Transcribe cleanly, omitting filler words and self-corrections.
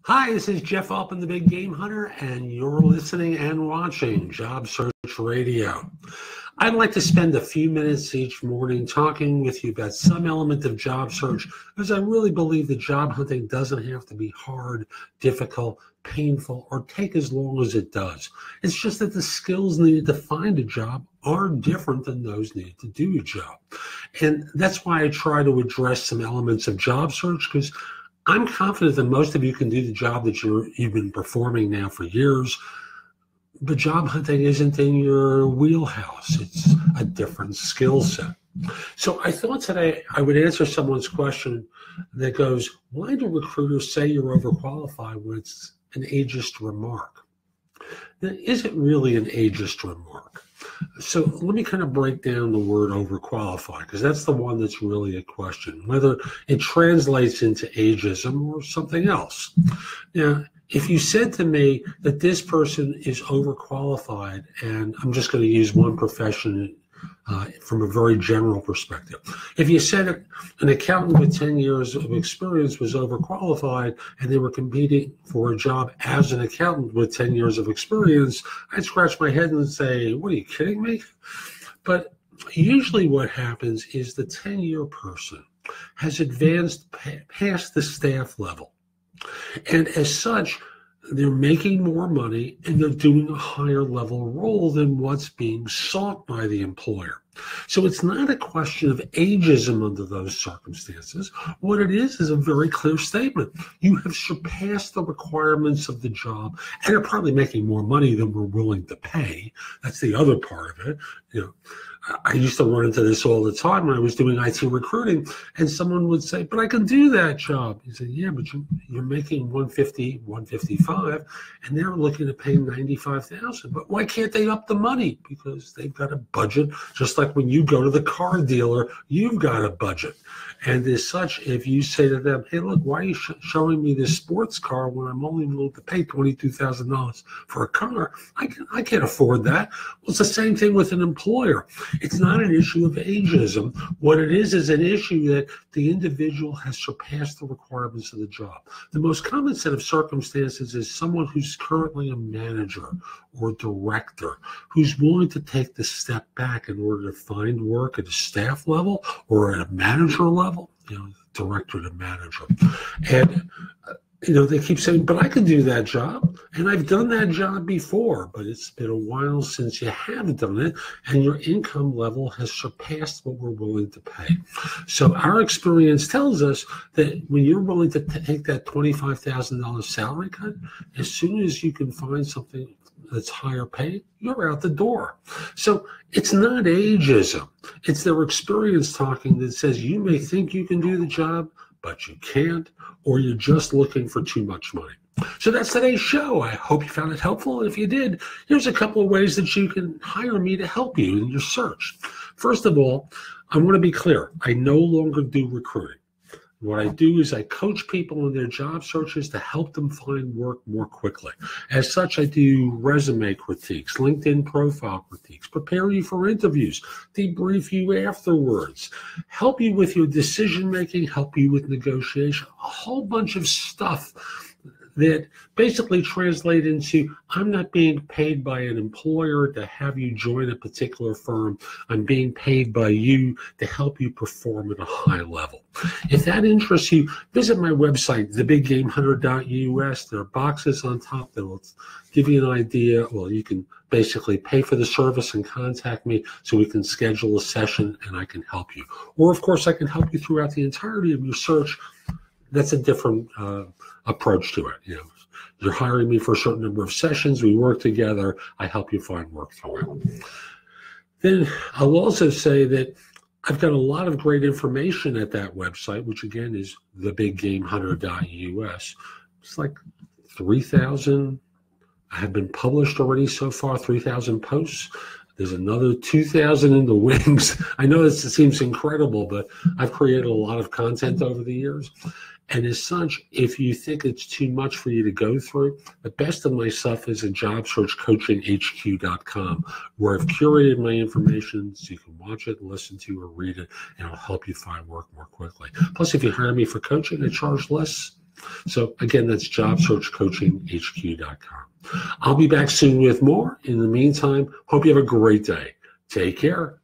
Hi, this is Jeff Altman, the Big Game Hunter, and you're listening and watching Job Search Radio. I'd like to spend a few minutes each morning talking with you about some element of job search, because I really believe that job hunting doesn't have to be hard, difficult, painful, or take as long as it does. It's just that the skills needed to find a job are different than those needed to do a job. And that's why I try to address some elements of job search, because I'm confident that most of you can do the job that you've been performing now for years, but job hunting isn't in your wheelhouse. It's a different skill set. So I thought today I would answer someone's question that goes, why do recruiters say you're overqualified when it's an ageist remark? Now, is it really an ageist remark? So let me kind of break down the word overqualified, because that's the one that's really a question, whether it translates into ageism or something else. Now, if you said to me that this person is overqualified, and I'm just going to use one profession from a very general perspective. If you said an accountant with 10 years of experience was overqualified and they were competing for a job as an accountant with 10 years of experience, I'd scratch my head and say, what, are you kidding me? But usually what happens is the 10-year person has advanced past the staff level. And as such, they're making more money and they're doing a higher level role than what's being sought by the employer. So it's not a question of ageism under those circumstances. What it is a very clear statement. You have surpassed the requirements of the job and are probably making more money than we're willing to pay. That's the other part of it. I used to run into this all the time when I was doing IT recruiting, and someone would say, but I can do that job. You say, yeah, but you're making 150, 155, and they're looking to pay 95,000. But why can't they up the money? Because they've got a budget, just like when you go to the car dealer, you've got a budget. And as such, if you say to them, hey, look, why are you showing me this sports car when I'm only willing to pay $22,000 for a car? I can't afford that. Well, it's the same thing with an employer. It's not an issue of ageism. What it is an issue that the individual has surpassed the requirements of the job. The most common set of circumstances is someone who's currently a manager or director who's willing to take the step back in order to find work at a staff level or at a manager level, director to manager. And they keep saying, but I can do that job, and I've done that job before, but it's been a while since you have done it, and your income level has surpassed what we're willing to pay. So our experience tells us that when you're willing to take that $25,000 salary cut, as soon as you can find something that's higher paid, you're out the door. So it's not ageism. It's their experience talking that says you may think you can do the job, but you can't, or you're just looking for too much money. So that's today's show. I hope you found it helpful. And if you did, here's a couple of ways that you can hire me to help you in your search. First of all, I want to be clear. I no longer do recruiting. What I do is I coach people in their job searches to help them find work more quickly. As such, I do resume critiques, LinkedIn profile critiques, prepare you for interviews, debrief you afterwards, help you with your decision-making, help you with negotiation, a whole bunch of stuff that basically translate into, I'm not being paid by an employer to have you join a particular firm. I'm being paid by you to help you perform at a high level. If that interests you, visit my website, thebiggamehunter.us. There are boxes on top that will give you an idea. Well, you can basically pay for the service and contact me so we can schedule a session and I can help you. Or, of course, I can help you throughout the entirety of your search. That's a different approach to it. You're hiring me for a certain number of sessions. We work together. I help you find work through it. Then I'll also say that I've got a lot of great information at that website, which again is thebiggamehunter.us. It's like 3,000 have been published already so far, 3,000 posts. There's another 2,000 in the wings. I know this seems incredible, but I've created a lot of content over the years. And as such, if you think it's too much for you to go through, the best of my stuff is at jobsearchcoachinghq.com, where I've curated my information so you can watch it, listen to, or read it, and it'll help you find work more quickly. Plus, if you hire me for coaching, I charge less So again, that's jobsearchcoachinghq.com. I'll be back soon with more. In the meantime, hope you have a great day. Take care.